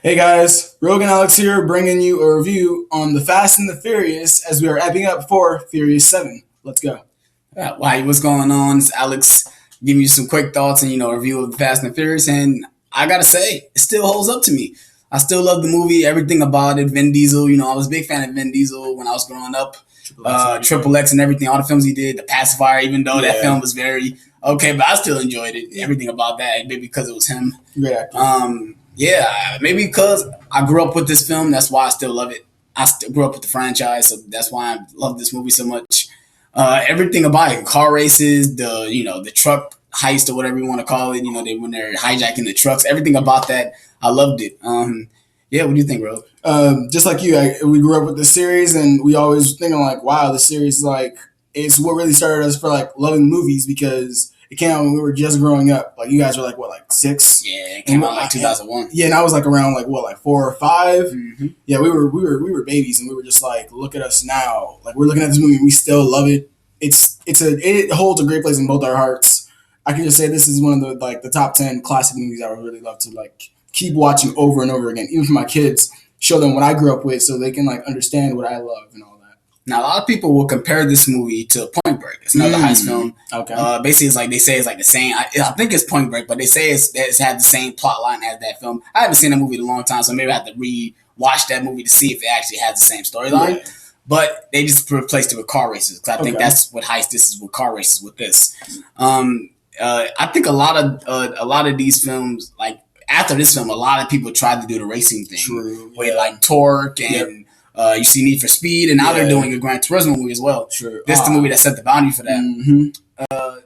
Hey guys, Rogan Alex here, bringing you a review on The Fast and the Furious as we are wrapping up for Furious 7. Let's go. Why? What's going on? It's Alex giving you some quick thoughts and a review of the Fast and Furious, and I gotta say, it still holds up to me. I still love the movie, everything about it. Vin Diesel, I was a big fan of Vin Diesel when I was growing up. Triple X and everything, all the films he did, The Pacifier, even though that film was very okay, but I still enjoyed it. Everything about that, maybe because it was him. Great actor. Yeah, maybe because I grew up with this film, that's why I still love it. I grew up with the franchise, so that's why I love this movie so much. Everything about it, car races, the truck heist or whatever you want to call it. When they're hijacking the trucks, everything about that, I loved it. Yeah, what do you think, bro? Just like you, we grew up with this series, and we always thinking like, wow, this series it's what really started us for loving movies because it came out when we were just growing up. Like you guys were like 6. Yeah, it came out 2001. Yeah, and I was around 4 or 5. Mm-hmm. Yeah, we were babies, and we were just look at us now. We're looking at this movie, and we still love it. It holds a great place in both our hearts. I can just say this is one of the top 10 classic movies I would really love to keep watching over and over again, even for my kids. Show them what I grew up with, so they can understand what I love and all that. Now, a lot of people will compare this movie to Point Break. It's another heist film. Okay. Basically, they say it's the same. I think it's Point Break, but they say it's had the same plot line as that film. I haven't seen that movie in a long time, so maybe I have to re-watch that movie to see if it actually has the same storyline. Yeah. But they just replaced it with car races because I think that's what heist this is with car races with this. I think a lot of these films after this film, a lot of people tried to do the racing thing. True. With Torque and you see Need for Speed, and now they're doing a Gran Turismo movie as well. True. This is the movie that set the boundary for that. Mm-hmm.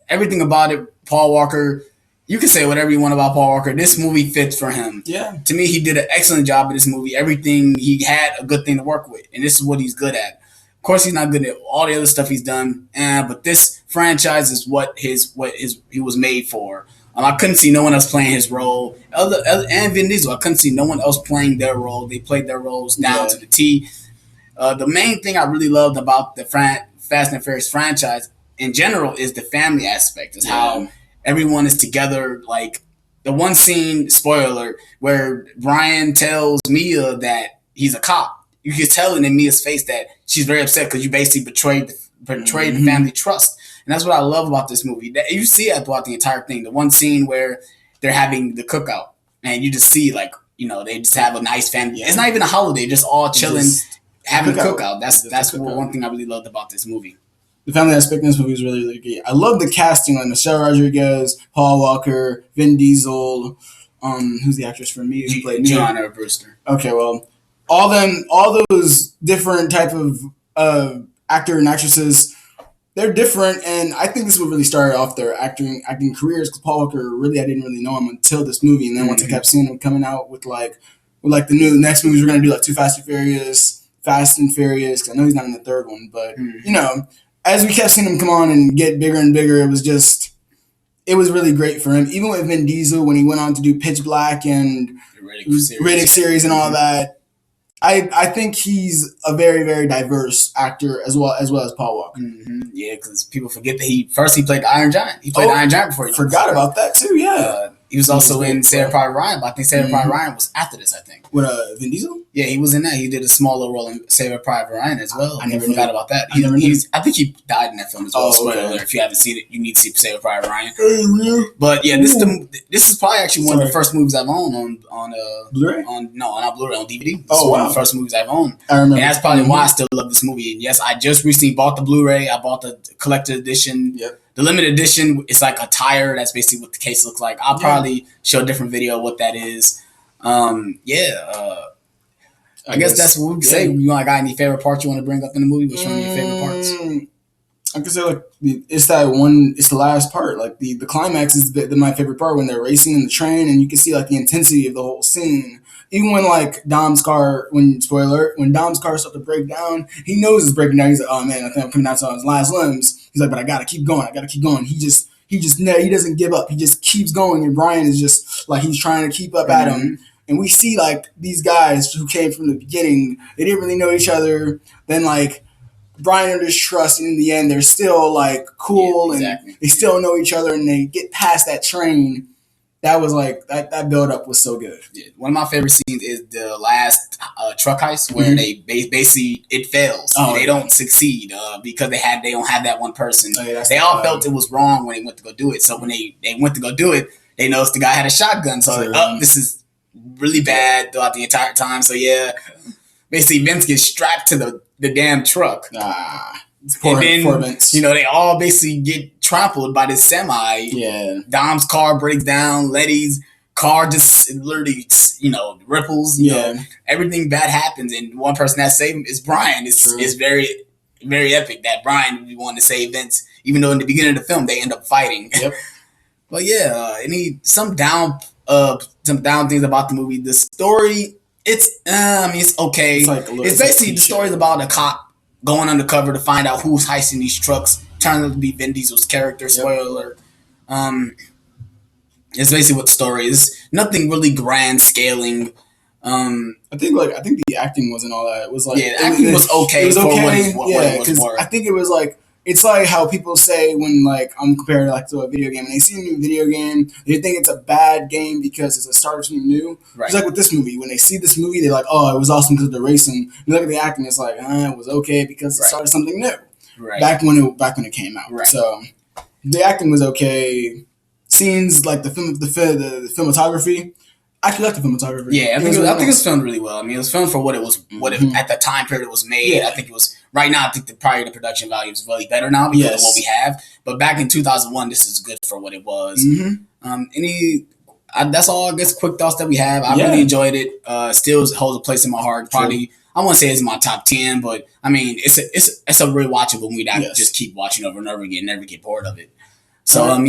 Everything about it, Paul Walker, you can say whatever you want about Paul Walker. This movie fits for him. Yeah. To me, he did an excellent job in this movie. Everything, he had a good thing to work with, and this is what he's good at. Of course, he's not good at all the other stuff he's done, but this franchise is what he was made for. I couldn't see no one else playing his role. And Vin Diesel, I couldn't see no one else playing their role. They played their roles down to the T. The main thing I really loved about the Fast and Furious franchise in general is the family aspect. Is how everyone is together. The one scene, spoiler alert, where Brian tells Mia that he's a cop. You can tell in Mia's face that she's very upset because you basically betrayed the family trust. And that's what I love about this movie. You see it throughout the entire thing. The one scene where they're having the cookout, and you just see they just have a nice family. Yeah. It's not even a holiday; just all chilling, having a cookout. That's one thing I really loved about this movie. The family aspect in this movie is really, really good. I love the casting, Michelle Rodriguez, Paul Walker, Vin Diesel. Who's the actress for me? Who played Gianna Brewster. Okay, well, all those different type of actor and actresses. They're different, and I think this would really start off their acting careers because Paul Walker, really, I didn't really know him until this movie, and then once I kept seeing him coming out with the next movies we're going to do, Too Fast and Furious, because I know he's not in the third one, but, as we kept seeing him come on and get bigger and bigger, it was really great for him. Even with Vin Diesel, when he went on to do Pitch Black and Riddick series and all that, I think he's a very, very diverse actor as well as Paul Walker. Mm-hmm. Yeah, because people forget that he played the Iron Giant. He played the Iron Giant before. Forgot about that too. Yeah, he was also in Saving Private Ryan, but I think Saving Private Ryan was after this. I think with Vin Diesel. Yeah, he was in that. He did a small little role in Saving Private Ryan as well. I never forgot about that. I think he died in that film as well. Spoiler alert! If you haven't seen it, you need to see Saving Private Ryan. But yeah, this is probably actually one of the first movies I've owned on Blu-ray. Not Blu-ray, on DVD. Oh, wow. One of the first movies I've owned. I remember. And that's probably why I still love this movie. And yes, I just recently bought the Blu-ray. I bought the collector's edition. Yep. The limited edition is like a tire. That's basically what the case looks like. I'll probably show a different video of what that is. I guess that's what we can say. You got any favorite parts you want to bring up in the movie? What's one of your favorite parts? I can say it's that one. It's the last part. The climax is my favorite part when they're racing in the train, and you can see the intensity of the whole scene. Even when Dom's car, when Dom's car starts to break down, he knows it's breaking down. He's like, oh man, I think I'm coming down to his last limbs. He's like, but I gotta keep going. He doesn't give up. He just keeps going, and Brian is just he's trying to keep up at him. And we see these guys who came from the beginning, they didn't really know each other. Then Brian earned his trust, and in the end, they're still cool, and they still know each other, and they get past that train. that was like that build up was so good. Yeah. One of my favorite scenes is the last truck heist where they basically it fails. They don't succeed because they don't have that one person. They all felt it was wrong when they went to go do it. So when they went to go do it, they noticed the guy had a shotgun. So this is really bad throughout the entire time. So yeah, basically Vince gets strapped to the damn truck. Poor Vince. They all basically get trampled by this semi. Yeah. Dom's car breaks down. Letty's car just literally, ripples. You know, everything bad happens, and one person that saved him is Brian. It's very, very epic that Brian wanted to save Vince, even though in the beginning of the film they end up fighting. Yep. But yeah, some down things about the movie. The story, it's okay. It's basically the story's about a cop going undercover to find out who's heisting these trucks. Turns out to be Vin Diesel's character. Spoiler alert. It's basically what the story is. Nothing really grand scaling. I think the acting wasn't all that. It was like the acting was okay. It was okay for what it was worth. I think it was like it's like how people say when like I'm comparing like to a video game and they see a new video game, they think it's a bad game because it's a start to something new. Right. It's like with this movie. When they see this movie, they're like, "Oh, it was awesome because of the racing." You look at the acting, it's like, "It was okay because it started something new." Right. Back when it came out. Right. So the acting was okay. Scenes like the cinematography. I actually like the cinematography. Yeah, I think it was filmed really well. I mean, it was filmed for what it was, at the time period it was made. Yeah. I think it was right now. I think probably the production value is really better now because of what we have. But back in 2001, this is good for what it was. That's all. I guess quick thoughts that we have. I really enjoyed it. Still holds a place in my heart. Probably I won't say it's my top 10, but I mean it's a really watchable movie that I just keep watching over and over again, never get bored of it. So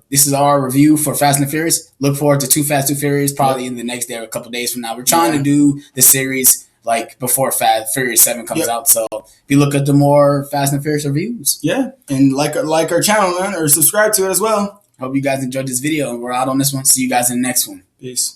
this is our review for Fast and the Furious. Look forward to 2 Fast 2 Furious probably in the next day or a couple days from now. We're trying to do the series like before Fast Furious 7 comes out. So if you look at the more Fast and Furious reviews. Yeah, and like our channel, man, or subscribe to it as well. Hope you guys enjoyed this video, and we're out on this one. See you guys in the next one. Peace.